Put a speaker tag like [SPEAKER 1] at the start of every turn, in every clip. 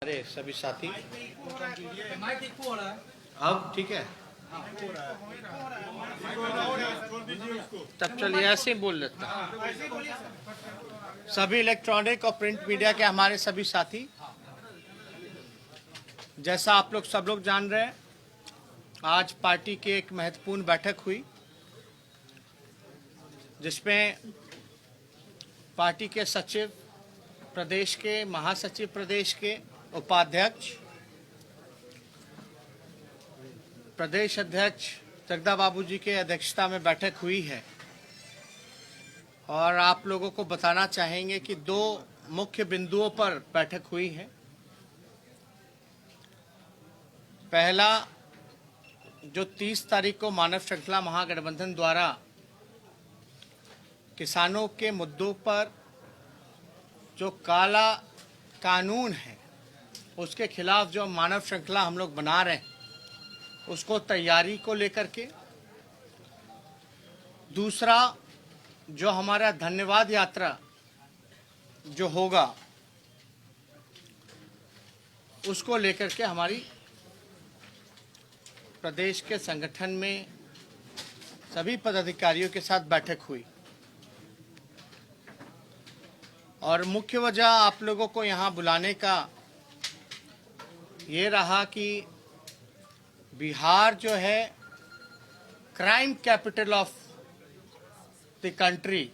[SPEAKER 1] अरे सभी साथी अब ठीक है। तब चलिए ऐसे ही बोल लेता हूं। सभी इलेक्ट्रॉनिक और प्रिंट मीडिया के हमारे सभी साथी, जैसा आप लोग सब लोग जान रहे हैं, आज पार्टी की एक महत्वपूर्ण बैठक हुई जिसमें पार्टी के सचिव प्रदेश के, महासचिव प्रदेश के, उपाध्यक्ष, प्रदेश अध्यक्ष जगदा बाबू जी के अध्यक्षता में बैठक हुई है। और आप लोगों को बताना चाहेंगे कि दो मुख्य बिंदुओं पर बैठक हुई है। पहला, जो 30 तारीख को मानव श्रृंखला महागठबंधन द्वारा किसानों के मुद्दों पर जो काला कानून है उसके खिलाफ जो मानव श्रृंखला हम लोग बना रहे हैं, उसको तैयारी को लेकर के। दूसरा, जो हमारा धन्यवाद यात्रा जो होगा उसको लेकर के हमारी प्रदेश के संगठन में सभी पदाधिकारियों के साथ बैठक हुई। और मुख्य वजह आप लोगों को यहाँ बुलाने का ये रहा कि बिहार जो है crime capital of the country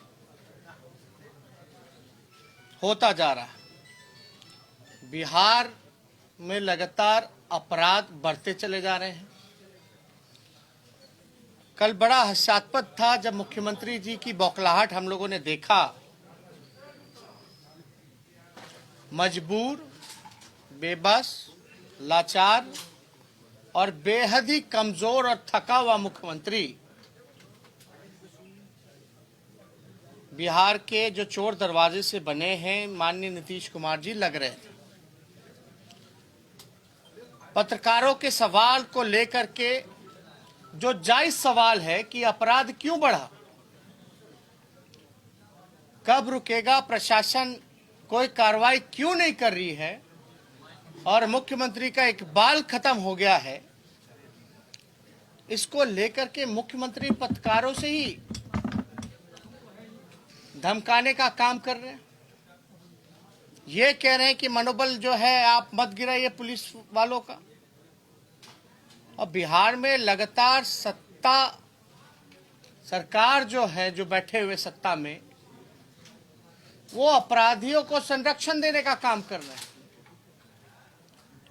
[SPEAKER 1] होता जा रहा है। बिहार में लगातार अपराध बढ़ते चले जा रहे हैं। कल बड़ा हास्यास्पद था जब मुख्यमंत्री जी की बौखलाहट हम लोगों ने देखा। मजबूर, बेबस, लाचार और बेहद ही कमजोर और थका हुआ मुख्यमंत्री बिहार के जो चोर दरवाजे से बने हैं माननीय नीतीश कुमार जी लग रहे थे। पत्रकारों के सवाल को लेकर के जो जायज सवाल है कि अपराध क्यों बढ़ा, कब रुकेगा प्रशासन, कोई कार्रवाई क्यों नहीं कर रही है, और मुख्यमंत्री का इकबाल खत्म हो गया है, इसको लेकर के मुख्यमंत्री पत्रकारों से ही धमकाने का काम कर रहे हैं। ये कह रहे हैं कि मनोबल जो है आप मत गिराइए पुलिस वालों का। और बिहार में लगातार सरकार जो है, जो बैठे हुए सत्ता में, वो अपराधियों को संरक्षण देने का काम कर रहे हैं।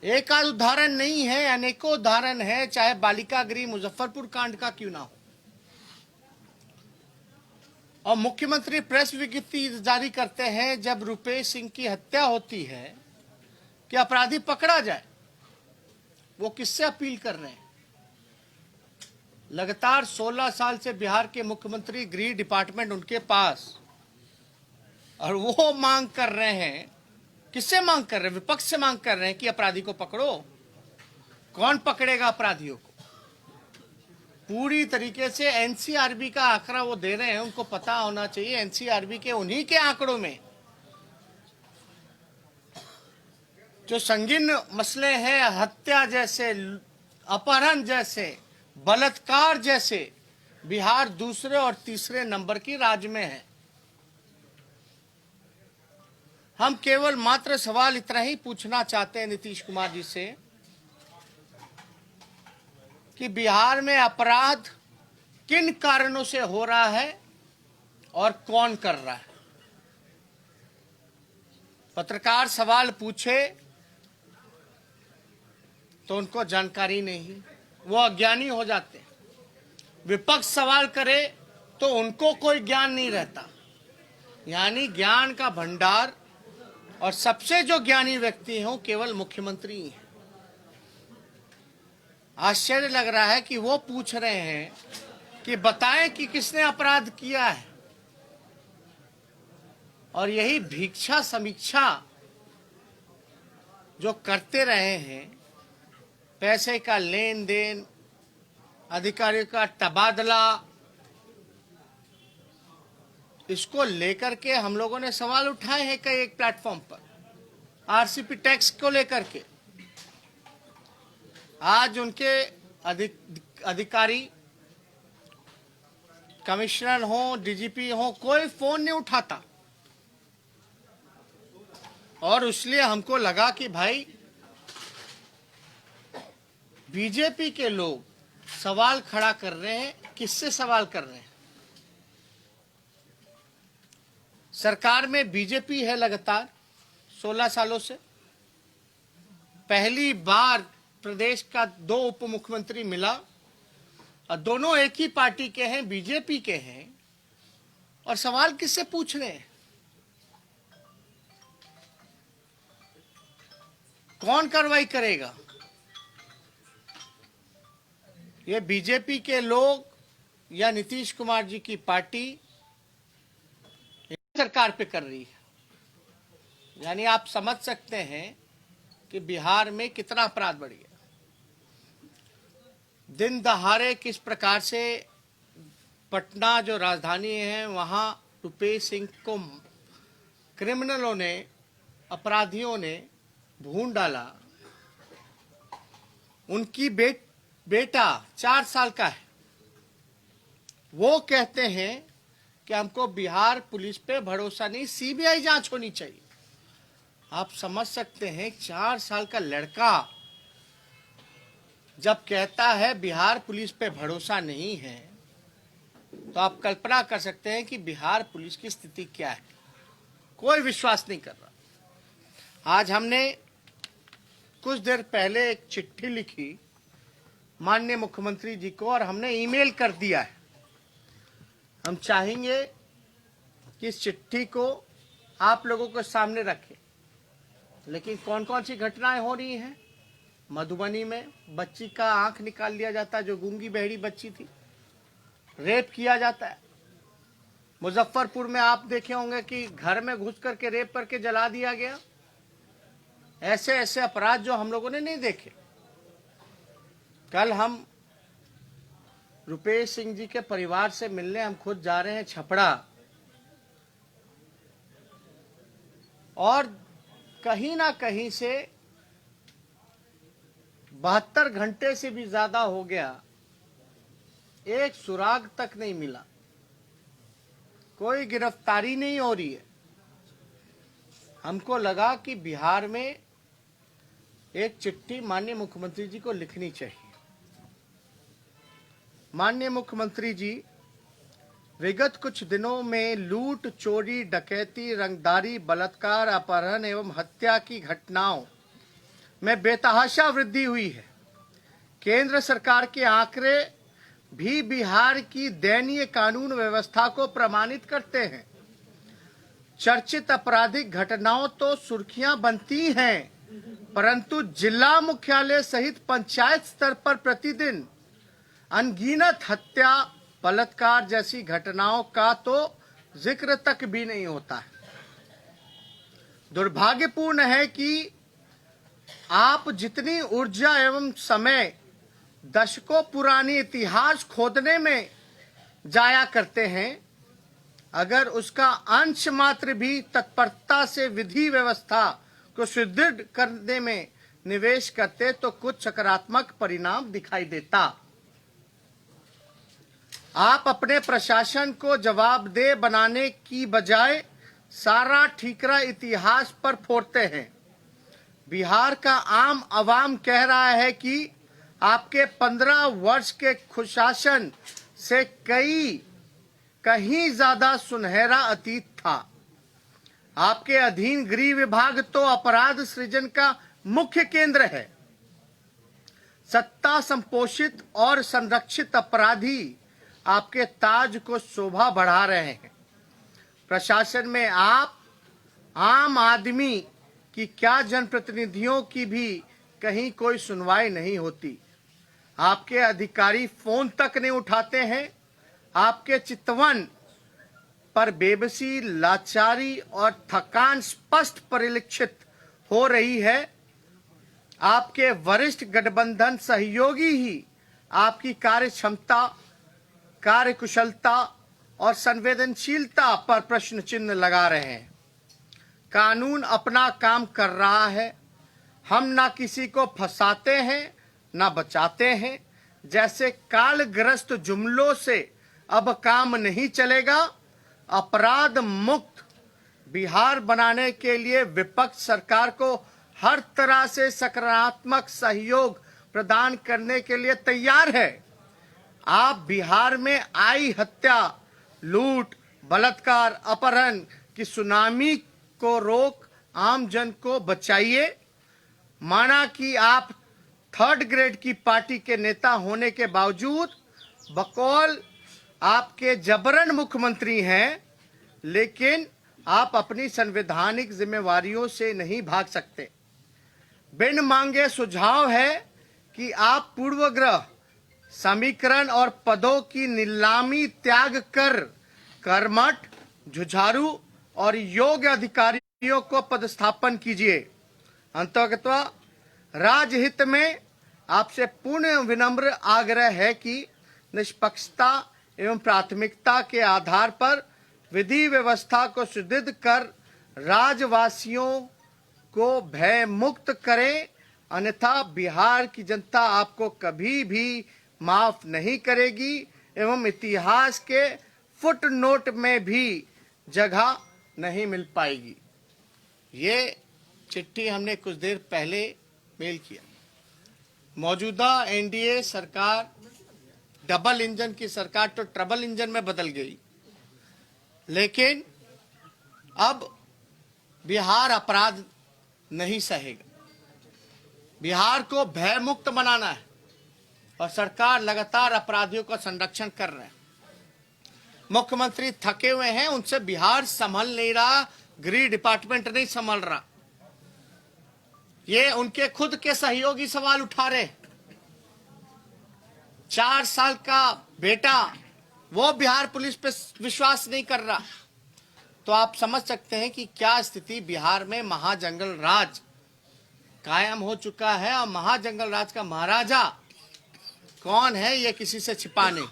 [SPEAKER 1] एक आध उदाहरण नहीं है, अनेकों उदाहरण है, चाहे बालिका गृह मुजफ्फरपुर कांड का क्यों ना हो। और मुख्यमंत्री प्रेस विज्ञप्ति जारी करते हैं जब रुपेश सिंह की हत्या होती है कि अपराधी पकड़ा जाए। वो किससे अपील कर रहे हैं? लगातार 16 साल से बिहार के मुख्यमंत्री, गृह डिपार्टमेंट उनके पास, और वो मांग कर रहे हैं। किससे मांग कर रहे हैं? विपक्ष से मांग कर रहे हैं कि अपराधी को पकड़ो। कौन पकड़ेगा अपराधियों को? पूरी तरीके से एनसीआरबी का आंकड़ा वो दे रहे हैं। उनको पता होना चाहिए एनसीआरबी के उन्हीं के आंकड़ों में जो संगीन मसले हैं, हत्या जैसे, अपहरण जैसे, बलात्कार जैसे, बिहार दूसरे और तीसरे नंबर की राज्य में है। हम केवल मात्र सवाल इतना ही पूछना चाहते हैं नीतीश कुमार जी से कि बिहार में अपराध किन कारणों से हो रहा है और कौन कर रहा है। पत्रकार सवाल पूछे तो उनको जानकारी नहीं, वो अज्ञानी हो जाते हैं। विपक्ष सवाल करे तो उनको कोई ज्ञान नहीं रहता। यानी ज्ञान का भंडार और सबसे जो ज्ञानी व्यक्ति हैं वो केवल मुख्यमंत्री ही हैं। आश्चर्य लग रहा है कि वो पूछ रहे हैं कि बताएं कि किसने अपराध किया है। और यही भिक्षा समीक्षा जो करते रहे हैं, पैसे का लेन देन, अधिकारियों का तबादला, इसको लेकर के हम लोगों ने सवाल उठाए हैं कई एक प्लेटफॉर्म पर। आरसीपी टैक्स को लेकर के आज उनके अधिकारी, कमिश्नर हो, डीजीपी हो, कोई फोन नहीं उठाता। और इसलिए हमको लगा कि भाई बीजेपी के लोग सवाल खड़ा कर रहे हैं। किससे सवाल कर रहे हैं? सरकार में बीजेपी है लगातार 16 सालों से। पहली बार प्रदेश का 2 उप मुख्यमंत्री मिला और दोनों एक ही पार्टी के हैं, बीजेपी के हैं। और सवाल किससे पूछ रहे हैं? कौन कार्रवाई करेगा? ये बीजेपी के लोग या नीतीश कुमार जी की पार्टी सरकार पे कर रही है। यानी आप समझ सकते हैं कि बिहार में कितना अपराध बढ़ गया। दिन दहाड़े किस प्रकार से पटना जो राजधानी है वहां रुपेश सिंह को क्रिमिनलों ने, अपराधियों ने भून डाला। उनकी बेटा 4 साल का है। वो कहते हैं कि हमको बिहार पुलिस पे भरोसा नहीं, सीबीआई जांच होनी चाहिए। आप समझ सकते हैं 4 साल का लड़का जब कहता है बिहार पुलिस पे भरोसा नहीं है, तो आप कल्पना कर सकते हैं कि बिहार पुलिस की स्थिति क्या है। कोई विश्वास नहीं कर रहा। आज हमने कुछ देर पहले एक चिट्ठी लिखी माननीय मुख्यमंत्री जी को और हमने ईमेल कर दिया है। हम चाहेंगे कि इस चिट्ठी को आप लोगों के सामने रखें। लेकिन कौन कौन सी घटनाएं हो रही हैं? मधुबनी में बच्ची का आंख निकाल लिया जाता है, जो गूंगी बहरी बच्ची थी, रेप किया जाता है। मुजफ्फरपुर में आप देखे होंगे कि घर में घुस करके रेप करके जला दिया गया। ऐसे ऐसे अपराध जो हम लोगों ने नहीं देखे। कल हम रुपेश सिंह जी के परिवार से मिलने हम खुद जा रहे हैं छपरा, और कहीं ना कहीं से 72 घंटे से भी ज्यादा हो गया, एक सुराग तक नहीं मिला, कोई गिरफ्तारी नहीं हो रही है। हमको लगा कि बिहार में एक चिट्ठी माननीय मुख्यमंत्री जी को लिखनी चाहिए। माननीय मुख्यमंत्री जी, विगत कुछ दिनों में लूट, चोरी, डकैती, रंगदारी, बलात्कार, अपहरण एवं हत्या की घटनाओं में बेतहाशा वृद्धि हुई है। केंद्र सरकार के आंकड़े भी बिहार की दयनीय कानून व्यवस्था को प्रमाणित करते हैं। चर्चित आपराधिक घटनाओं तो सुर्खियां बनती हैं, परंतु जिला मुख्यालय सहित पंचायत स्तर पर प्रतिदिन अनगिनत हत्या, बलात्कार जैसी घटनाओं का तो जिक्र तक भी नहीं होता है। दुर्भाग्यपूर्ण है कि आप जितनी ऊर्जा एवं समय दशकों पुरानी इतिहास खोदने में जाया करते हैं, अगर उसका अंश मात्र भी तत्परता से विधि व्यवस्था को सुदृढ़ करने में निवेश करते तो कुछ सकारात्मक परिणाम दिखाई देता। आप अपने प्रशासन को जवाबदेह बनाने की बजाय सारा ठीकरा इतिहास पर फोड़ते हैं। बिहार का आम आवाम कह रहा है कि आपके 15 वर्ष के कुशासन से कहीं ज्यादा सुनहरा अतीत था। आपके अधीन गृह विभाग तो अपराध सृजन का मुख्य केंद्र है। सत्ता संपोषित और संरक्षित अपराधी आपके ताज को शोभा बढ़ा रहे हैं। प्रशासन में आप, आम आदमी की क्या जनप्रतिनिधियों की भी कहीं कोई सुनवाई नहीं होती। आपके अधिकारी फोन तक नहीं उठाते हैं। आपके चितवन पर बेबसी, लाचारी और थकान स्पष्ट परिलक्षित हो रही है। आपके वरिष्ठ गठबंधन सहयोगी ही आपकी कार्य क्षमता, कार्यकुशलता और संवेदनशीलता पर प्रश्न चिन्ह लगा रहे हैं। कानून अपना काम कर रहा है। हम ना किसी को फंसाते हैं ना बचाते हैं। जैसे कालग्रस्त जुमलों से अब काम नहीं चलेगा। अपराध मुक्त बिहार बनाने के लिए विपक्ष सरकार को हर तरह से सकारात्मक सहयोग प्रदान करने के लिए तैयार है। आप बिहार में आई हत्या, लूट, बलात्कार, अपहरण की सुनामी को रोक आम जन को बचाइए। माना कि आप थर्ड ग्रेड की पार्टी के नेता होने के बावजूद बकौल आपके जबरन मुख्यमंत्री हैं, लेकिन आप अपनी संवैधानिक जिम्मेवारियों से नहीं भाग सकते। बिन मांगे सुझाव है कि आप पूर्वग्रह, समीकरण और पदों की नीलामी त्याग कर कर्मठ, जुझारू और योग्य अधिकारियों को पदस्थापन कीजिए। अंततः राजहित में आपसे पूर्ण विनम्र आग्रह है कि निष्पक्षता एवं प्राथमिकता के आधार पर विधि व्यवस्था को सुदृढ़ कर राज्यवासियों को भय मुक्त करें, अन्यथा बिहार की जनता आपको कभी भी माफ नहीं करेगी एवं इतिहास के फुटनोट में भी जगह नहीं मिल पाएगी। ये चिट्ठी हमने कुछ देर पहले मेल किया। मौजूदा एनडीए सरकार डबल इंजन की सरकार तो ट्रबल इंजन में बदल गई, लेकिन अब बिहार अपराध नहीं सहेगा। बिहार को भय मुक्त बनाना है और सरकार लगातार अपराधियों का संरक्षण कर रहे हैं। मुख्यमंत्री थके हुए हैं, उनसे बिहार संभल नहीं रहा, गृह डिपार्टमेंट नहीं संभल रहा। ये उनके खुद के सहयोगी सवाल उठा रहे। 4 साल का बेटा वो बिहार पुलिस पे विश्वास नहीं कर रहा। तो आप समझ सकते हैं कि क्या स्थिति बिहार में महाजंगल राज कायम हो चुका है। और महाजंगल राज का महाराजा कौन है, ये किसी से छिपा नहीं।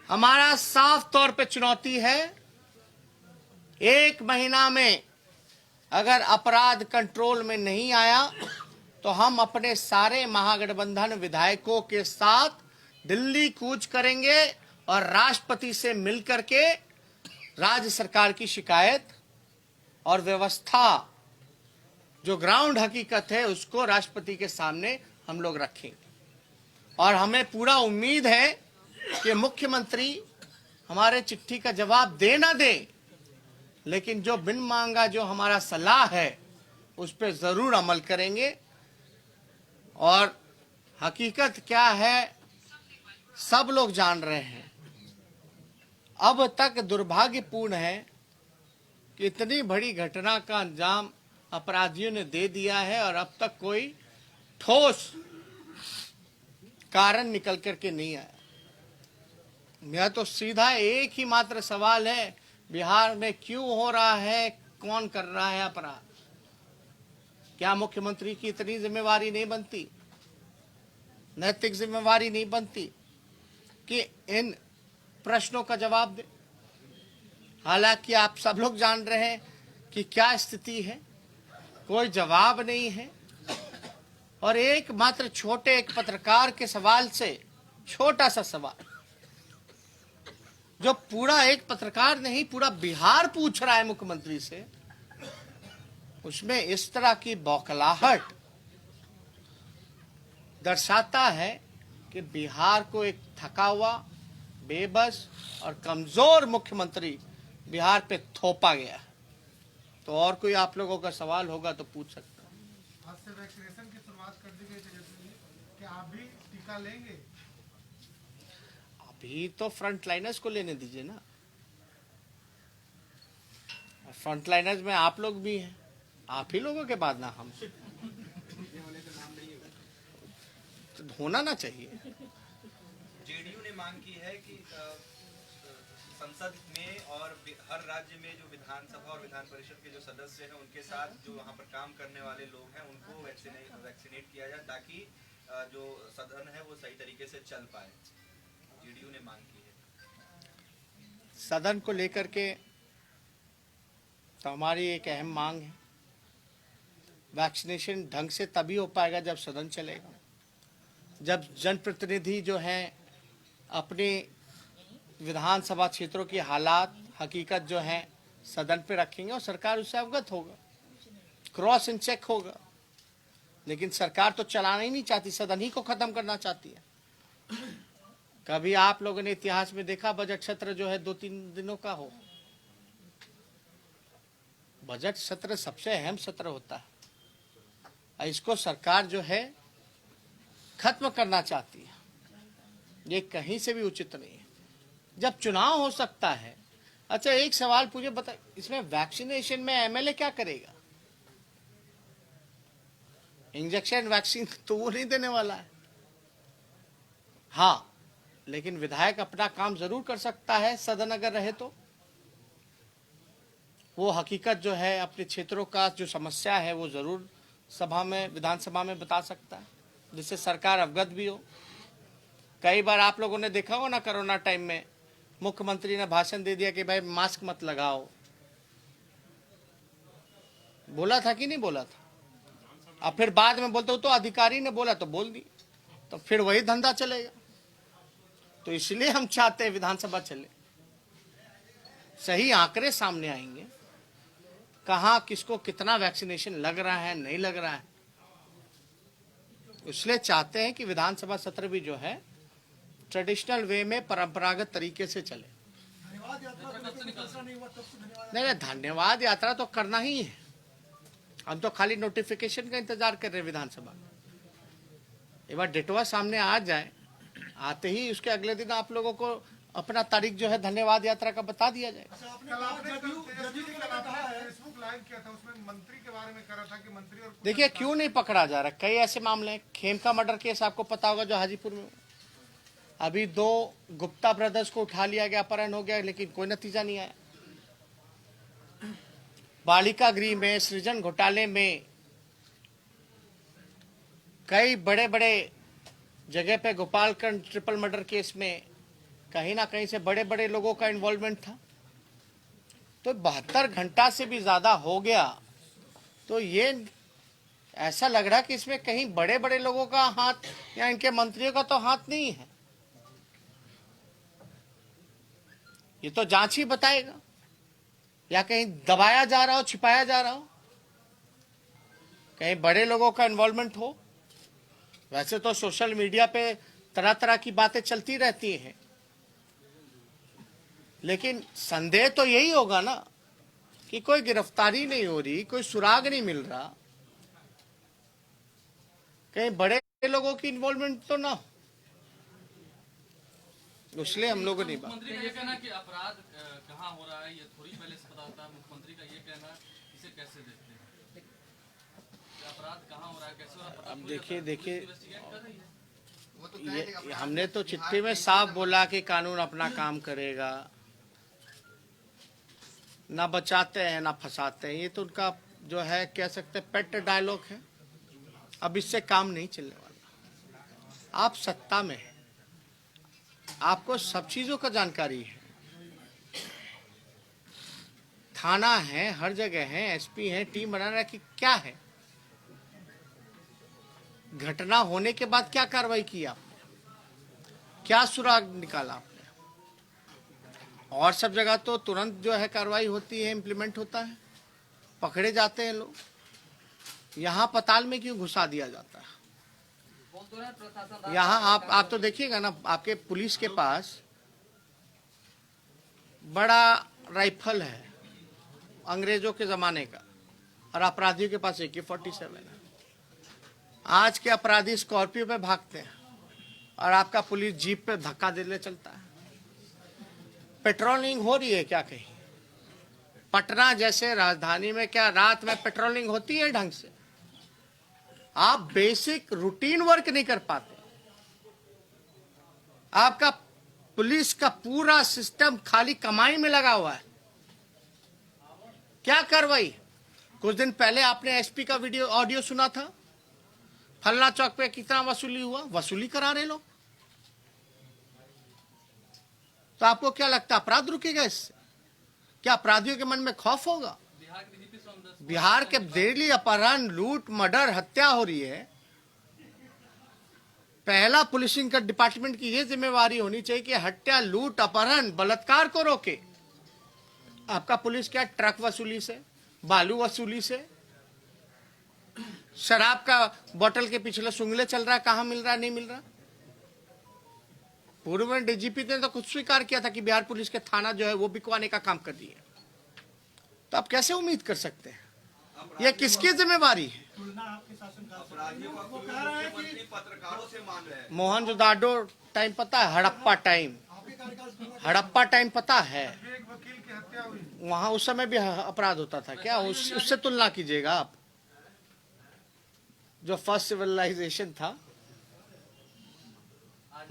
[SPEAKER 1] हमारा साफ तौर पे चुनौती है, 1 महीना में अगर अपराध कंट्रोल में नहीं आया तो हम अपने सारे महागठबंधन विधायकों के साथ दिल्ली कूच करेंगे और राष्ट्रपति से मिलकर के राज्य सरकार की शिकायत और व्यवस्था जो ग्राउंड हकीकत है उसको राष्ट्रपति के सामने हम लोग रखेंगे। और हमें पूरा उम्मीद है कि मुख्यमंत्री हमारे चिट्ठी का जवाब दे ना दे, लेकिन जो बिन मांगा जो हमारा सलाह है उस पर जरूर अमल करेंगे। और हकीकत क्या है सब लोग जान रहे हैं। अब तक दुर्भाग्यपूर्ण है कि इतनी बड़ी घटना का अंजाम अपराधियों ने दे दिया है और अब तक कोई ठोस कारण निकल करके नहीं आया। मेरा तो सीधा एक ही मात्र सवाल है, बिहार में क्यों हो रहा है, कौन कर रहा है अपराध? क्या मुख्यमंत्री की इतनी जिम्मेवारी नहीं बनती, नैतिक जिम्मेवारी नहीं बनती कि इन प्रश्नों का जवाब दे? हालांकि आप सब लोग जान रहे हैं कि क्या स्थिति है, कोई जवाब नहीं है। और एक मात्र छोटे एक पत्रकार के सवाल से, छोटा सा सवाल जो पूरा एक पत्रकार नहीं पूरा बिहार पूछ रहा है मुख्यमंत्री से, उसमें इस तरह की बौखलाहट दर्शाता है कि बिहार को एक थका हुआ, बेबस और कमजोर मुख्यमंत्री बिहार पे थोपा गया है। तो और कोई आप लोगों का सवाल होगा तो पूछ सकते हैं।
[SPEAKER 2] आज से वैक्सीनेशन की शुरुआत कर दी गई थी, क्या आप भी टीका लेंगे?
[SPEAKER 1] अभी तो फ्रंट लाइनर्स को लेने दीजिए ना। फ्रंट लाइनर्स में आप लोग भी हैं, आप ही लोगों के बाद ना हम। तो होना ना चाहिए।
[SPEAKER 3] जेडीयू ने मांग की है कि संसद में और हर राज्य में जो विधानसभा और विधान परिषद के जो सदस्य हैं उनके साथ जो वहां पर काम करने वाले लोग हैं उनको वैक्सीनेट किया जाए ताकि जो सदन है वो सही तरीके से चल पाए। जेडीयू ने मांग की है।
[SPEAKER 1] सदन को लेकर के तो हमारी एक अहम मांग है, वैक्सीनेशन ढंग से तभी हो पाएगा जब सदन चलेगा, जब जनप्रतिनिधि जो हैं अपने विधानसभा क्षेत्रों की हालात हकीकत जो है सदन पे रखेंगे और सरकार उससे अवगत होगा, क्रॉस एंड चेक होगा। लेकिन सरकार तो चलाना ही नहीं चाहती, सदन ही को खत्म करना चाहती है। कभी आप लोगों ने इतिहास में देखा बजट सत्र जो है 2-3 दिनों का हो? बजट सत्र सबसे अहम सत्र होता है, इसको सरकार जो है खत्म करना चाहती है। ये कहीं से भी उचित नहीं है जब चुनाव हो सकता है। अच्छा, एक सवाल मुझे बता, इसमें वैक्सीनेशन में एमएलए क्या करेगा? इंजेक्शन वैक्सीन तो वो नहीं देने वाला है। हाँ, लेकिन विधायक अपना काम जरूर कर सकता है, सदन अगर रहे तो वो हकीकत जो है अपने क्षेत्रों का जो समस्या है वो जरूर सभा में, विधानसभा में बता सकता है, जिससे सरकार अवगत भी हो। कई बार आप लोगों ने देखा हो ना, कोरोना टाइम में मुख्यमंत्री ने भाषण दे दिया कि भाई मास्क मत लगाओ, बोला था कि नहीं बोला था? अब फिर बाद में बोलते हो तो अधिकारी ने बोला तो बोल दी, तो फिर वही धंधा चलेगा। तो इसलिए हम चाहते हैं विधानसभा चले, सही आंकड़े सामने आएंगे, कहां किसको कितना वैक्सीनेशन लग रहा है नहीं लग रहा है। इसलिए चाहते हैं कि विधानसभा सत्र भी जो है ट्रेडिशनल वे में परंपरागत तरीके से चले। नहीं, धन्यवाद यात्रा तो करना ही है, हम तो खाली नोटिफिकेशन का इंतजार कर रहे हैं विधानसभा। एक बार डेटवा सामने आ जाए, आते ही उसके अगले दिन आप लोगों को अपना तारीख जो है धन्यवाद यात्रा का बता दिया जाए।
[SPEAKER 2] फेसबुक लाइव किया था, उसमें मंत्री के बारे में कह रहा था कि मंत्री और
[SPEAKER 1] देखिए क्यों नहीं पकड़ा जा रहा, कई ऐसे मामले हैं। खेमका मर्डर केस आपको पता होगा जो हाजीपुर में, अभी 2 गुप्ता ब्रदर्स को उठा लिया गया, अपहरण हो गया, लेकिन कोई नतीजा नहीं आया। बालिका गृह में, सृजन घोटाले में, कई बड़े बड़े जगह पे गोपालगंज ट्रिपल मर्डर केस में कहीं ना कहीं से बड़े बड़े लोगों का इन्वॉल्वमेंट था। तो 72 घंटा से भी ज्यादा हो गया, तो ये ऐसा लग रहा कि इसमें कहीं बड़े बड़े लोगों का हाथ या इनके मंत्रियों का तो हाथ नहीं है। ये तो जांच ही बताएगा, या कहीं दबाया जा रहा हो, छिपाया जा रहा हो, कहीं बड़े लोगों का इन्वॉल्वमेंट हो। वैसे तो सोशल मीडिया पे तरह तरह की बातें चलती रहती हैं, लेकिन संदेह तो यही होगा ना कि कोई गिरफ्तारी नहीं हो रही, कोई सुराग नहीं मिल रहा, कहीं बड़े लोगों की इन्वॉल्वमेंट तो ना हो। इसलिए हम लोगों ने
[SPEAKER 4] मुख्यमंत्री का ये कहना कि अपराध कहाँ हो रहा है ये थोड़ी पहले से पता था। मुख्यमंत्री का ये कहना, इसे कैसे देखते हैं? अपराध कहाँ हो रहा है, कैसे हो रहा है?
[SPEAKER 1] अब देखिए ये हमने तो चिट्ठी में साफ बोला कि कानून अपना काम करेगा, ना बचाते हैं ना फंसाते हैं। ये तो उनका जो है कह सकते हैं पेट डायलॉग है। अब इससे काम नहीं चलने वाला। आप सत्ता में हैं, आपको सब चीजों का जानकारी है, थाना है, हर जगह है, एसपी है, टीम बना रहा है कि क्या है, घटना होने के बाद क्या कार्रवाई की आपने, क्या सुराग निकाला आपने। और सब जगह तो तुरंत जो है कार्रवाई होती है, इम्प्लीमेंट होता है, पकड़े जाते हैं लोग। यहाँ पताल में क्यों घुसा दिया जाता है? यहाँ आप तो देखिएगा ना, आपके पुलिस के पास बड़ा राइफल है अंग्रेजों के जमाने का, और अपराधियों के पास AK-47 है। आज के अपराधी स्कॉर्पियो पे भागते हैं और आपका पुलिस जीप पे धक्का देने चलता है। पेट्रोलिंग हो रही है क्या कहीं? पटना जैसे राजधानी में क्या रात में पेट्रोलिंग होती है ढंग से? आप बेसिक रूटीन वर्क नहीं कर पाते। आपका पुलिस का पूरा सिस्टम खाली कमाई में लगा हुआ है। क्या कार्रवाई? कुछ दिन पहले आपने एसपी का वीडियो ऑडियो सुना था, फलना चौक पे कितना वसूली हुआ, वसूली करा रहे लोग। तो आपको क्या लगता है अपराध रुकेगा इससे? क्या अपराधियों के मन में खौफ होगा?
[SPEAKER 4] बिहार
[SPEAKER 1] बिहार के डेली अपहरण, लूट, मर्डर, हत्या हो रही है। पहला पुलिसिंग का डिपार्टमेंट की यह जिम्मेवारी होनी चाहिए कि हत्या, लूट, अपहरण, बलात्कार को रोके। आपका पुलिस क्या ट्रक वसूली से, बालू वसूली से, शराब का बोतल के पिछले सुंगले चल रहा है, कहां मिल रहा है, नहीं मिल रहा। पूर्व में डीजीपी ने तो खुद स्वीकार किया था कि बिहार पुलिस के थाना जो है वो बिकवाने का काम कर दिए। तो आप कैसे उम्मीद कर सकते हैं? यह किसकी जिम्मेवारी है?
[SPEAKER 3] अपराधियों का कोई मुख्यमंत्री पत्रकारों से मांग रहे हैं।
[SPEAKER 1] मोहनजोदाड़ो टाइम पता है? हड़प्पा टाइम, हड़प्पा टाइम पता है?
[SPEAKER 2] एक वकील की हत्या हुई,
[SPEAKER 1] वहां उस समय भी अपराध होता था क्या? उससे तुलना कीजिएगा आप। जो फर्स्ट सिविलाइजेशन था,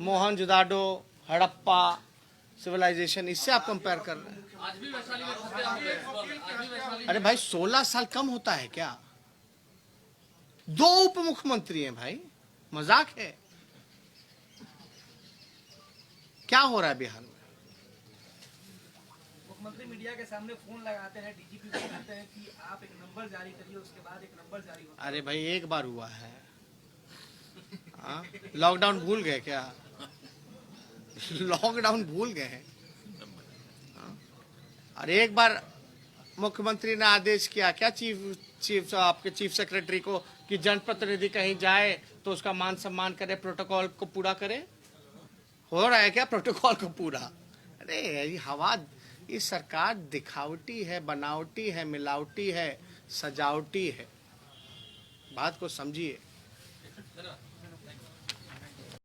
[SPEAKER 1] मोहनजोदाड़ो, हड़प्पा सिविलाइजेशन, इससे आप कंपेयर कर रहे हैं।
[SPEAKER 4] आज भी वैशाली में हत्या हुई है। आज भी वैशाली
[SPEAKER 1] अरे भाई 16 साल कम होता है क्या? 2 उप मुख्यमंत्री हैं भाई, मजाक है? क्या हो रहा है बिहार में?
[SPEAKER 5] मुख्यमंत्री मीडिया के सामने फोन लगाते हैं, डीजीपी को कहते हैं कि आप एक नंबर जारी करिए, उसके बाद एक नंबर जारी होता है।
[SPEAKER 1] अरे भाई एक बार हुआ है, लॉकडाउन भूल गए क्या? लॉकडाउन भूल गए हैं? अरे एक बार मुख्यमंत्री ने आदेश किया क्या आपके चीफ सेक्रेटरी को कि जनप्रतिनिधि कहीं जाए तो उसका मान सम्मान करे, प्रोटोकॉल को पूरा करे। हो रहा है क्या प्रोटोकॉल को पूरा? अरे ये हवा, ये सरकार दिखावटी है, बनावटी है, मिलावटी है, सजावटी है। बात को समझिए।
[SPEAKER 4] धन्यवाद।